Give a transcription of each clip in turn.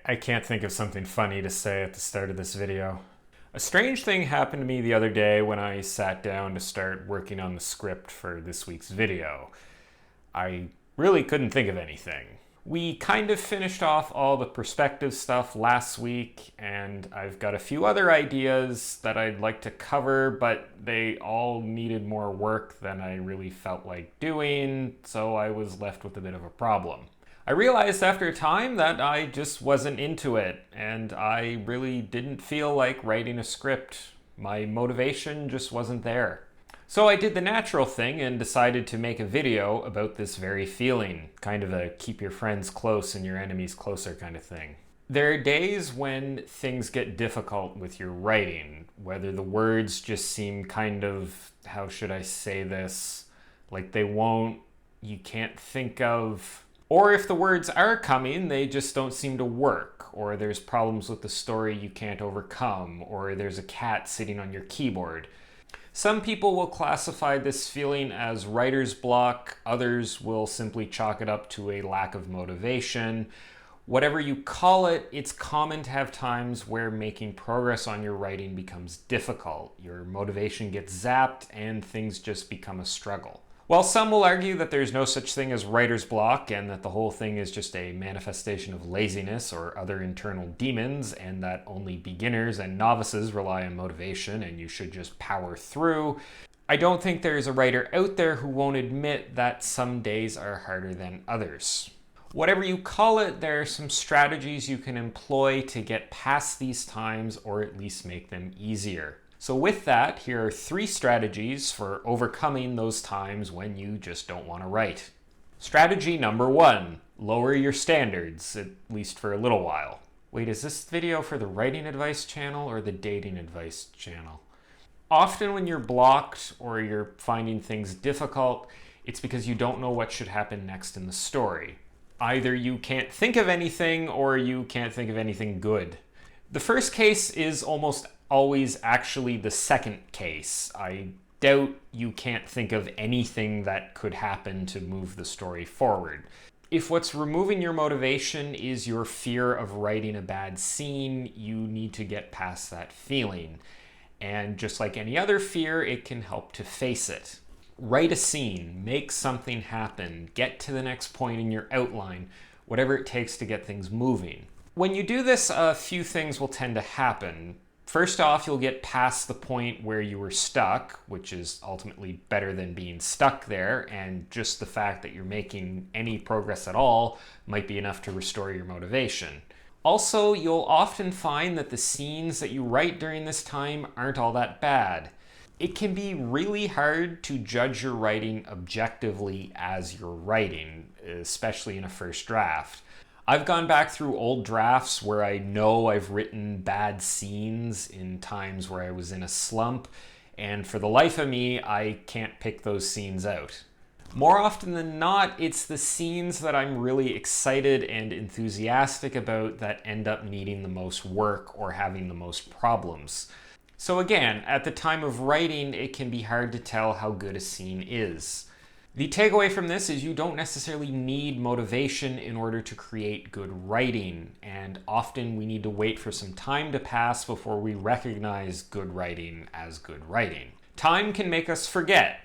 I can't think of something funny to say at the start of this video. A strange thing happened to me the other day when I sat down to start working on the script for this week's video. I really couldn't think of anything. We kind of finished off all the perspective stuff last week, and I've got a few other ideas that I'd like to cover, but they all needed more work than I really felt like doing, so I was left with a bit of a problem. I realized after a time that I just wasn't into it, and I really didn't feel like writing a script. My motivation just wasn't there. So I did the natural thing and decided to make a video about this very feeling, kind of a keep your friends close and your enemies closer kind of thing. There are days when things get difficult with your writing, whether the words just seem kind of, how should I say this, like you can't think of, or if the words are coming, they just don't seem to work, or there's problems with the story you can't overcome, or there's a cat sitting on your keyboard. Some people will classify this feeling as writer's block, others will simply chalk it up to a lack of motivation. Whatever you call it, it's common to have times where making progress on your writing becomes difficult. Your motivation gets zapped and things just become a struggle. While some will argue that there's no such thing as writer's block and that the whole thing is just a manifestation of laziness or other internal demons and that only beginners and novices rely on motivation and you should just power through, I don't think there's a writer out there who won't admit that some days are harder than others. Whatever you call it, there are some strategies you can employ to get past these times or at least make them easier. So with that, here are 3 strategies for overcoming those times when you just don't want to write. Strategy number 1, lower your standards, at least for a little while. Wait, is this video for the writing advice channel or the dating advice channel? Often when you're blocked or you're finding things difficult, it's because you don't know what should happen next in the story. Either you can't think of anything or you can't think of anything good. The first case is almost always actually the second case. I doubt you can't think of anything that could happen to move the story forward. If what's removing your motivation is your fear of writing a bad scene, you need to get past that feeling. And just like any other fear, it can help to face it. Write a scene, make something happen, get to the next point in your outline, whatever it takes to get things moving. When you do this, a few things will tend to happen. First off, you'll get past the point where you were stuck, which is ultimately better than being stuck there, and just the fact that you're making any progress at all might be enough to restore your motivation. Also, you'll often find that the scenes that you write during this time aren't all that bad. It can be really hard to judge your writing objectively as you're writing, especially in a first draft. I've gone back through old drafts where I know I've written bad scenes in times where I was in a slump, and for the life of me, I can't pick those scenes out. More often than not, it's the scenes that I'm really excited and enthusiastic about that end up needing the most work or having the most problems. So again, at the time of writing, it can be hard to tell how good a scene is. The takeaway from this is you don't necessarily need motivation in order to create good writing, and often we need to wait for some time to pass before we recognize good writing as good writing. Time can make us forget.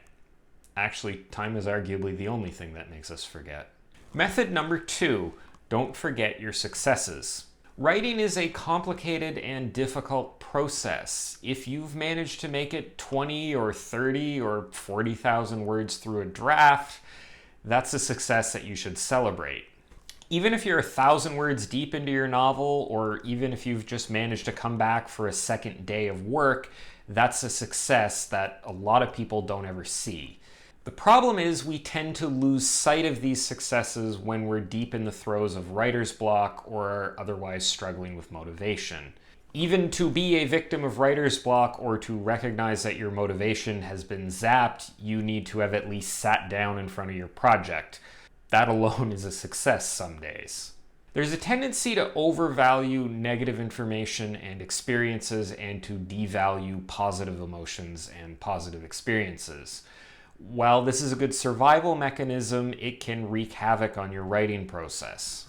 Actually, time is arguably the only thing that makes us forget. Method number 2, don't forget your successes. Writing is a complicated and difficult process. If you've managed to make it 20 or 30 or 40,000 words through a draft, that's a success that you should celebrate. Even if you're 1,000 words deep into your novel, or even if you've just managed to come back for a second day of work, that's a success that a lot of people don't ever see. The problem is we tend to lose sight of these successes when we're deep in the throes of writer's block or are otherwise struggling with motivation. Even to be a victim of writer's block or to recognize that your motivation has been zapped, you need to have at least sat down in front of your project. That alone is a success some days. There's a tendency to overvalue negative information and experiences and to devalue positive emotions and positive experiences. While this is a good survival mechanism, it can wreak havoc on your writing process.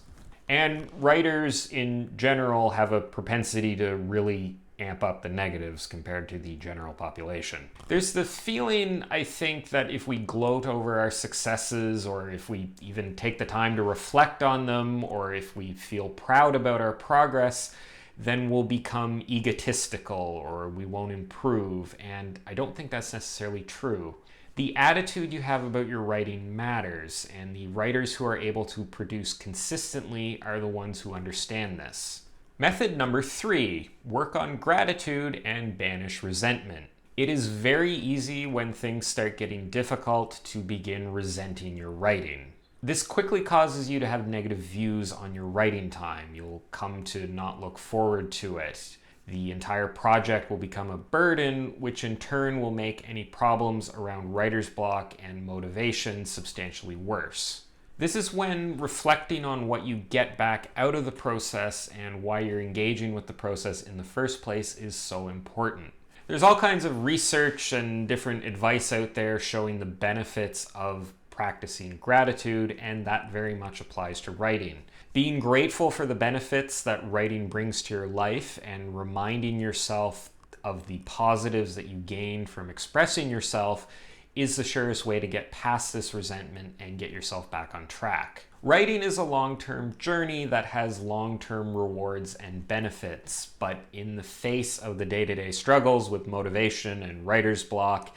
And writers in general have a propensity to really amp up the negatives compared to the general population. There's the feeling, I think, that if we gloat over our successes, or if we even take the time to reflect on them, or if we feel proud about our progress, then we'll become egotistical or we won't improve. And I don't think that's necessarily true. The attitude you have about your writing matters, and the writers who are able to produce consistently are the ones who understand this. Method number 3, work on gratitude and banish resentment. It is very easy when things start getting difficult to begin resenting your writing. This quickly causes you to have negative views on your writing time. You'll come to not look forward to it. The entire project will become a burden, which in turn will make any problems around writer's block and motivation substantially worse. This is when reflecting on what you get back out of the process and why you're engaging with the process in the first place is so important. There's all kinds of research and different advice out there showing the benefits of practicing gratitude, and that very much applies to writing. Being grateful for the benefits that writing brings to your life and reminding yourself of the positives that you gain from expressing yourself is the surest way to get past this resentment and get yourself back on track. Writing is a long-term journey that has long-term rewards and benefits, but in the face of the day-to-day struggles with motivation and writer's block,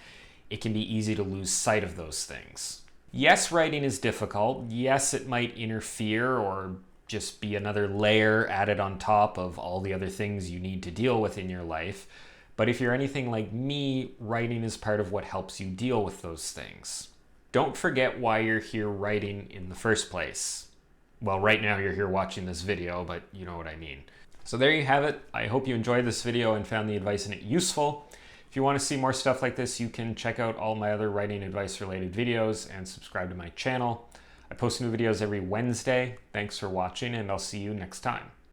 it can be easy to lose sight of those things. Yes, writing is difficult. Yes, it might interfere or just be another layer added on top of all the other things you need to deal with in your life. But if you're anything like me, writing is part of what helps you deal with those things. Don't forget why you're here writing in the first place. Well, right now you're here watching this video, but you know what I mean. So there you have it. I hope you enjoyed this video and found the advice in it useful. If you want to see more stuff like this, you can check out all my other writing advice related videos and subscribe to my channel. I post new videos every Wednesday. Thanks for watching, and I'll see you next time.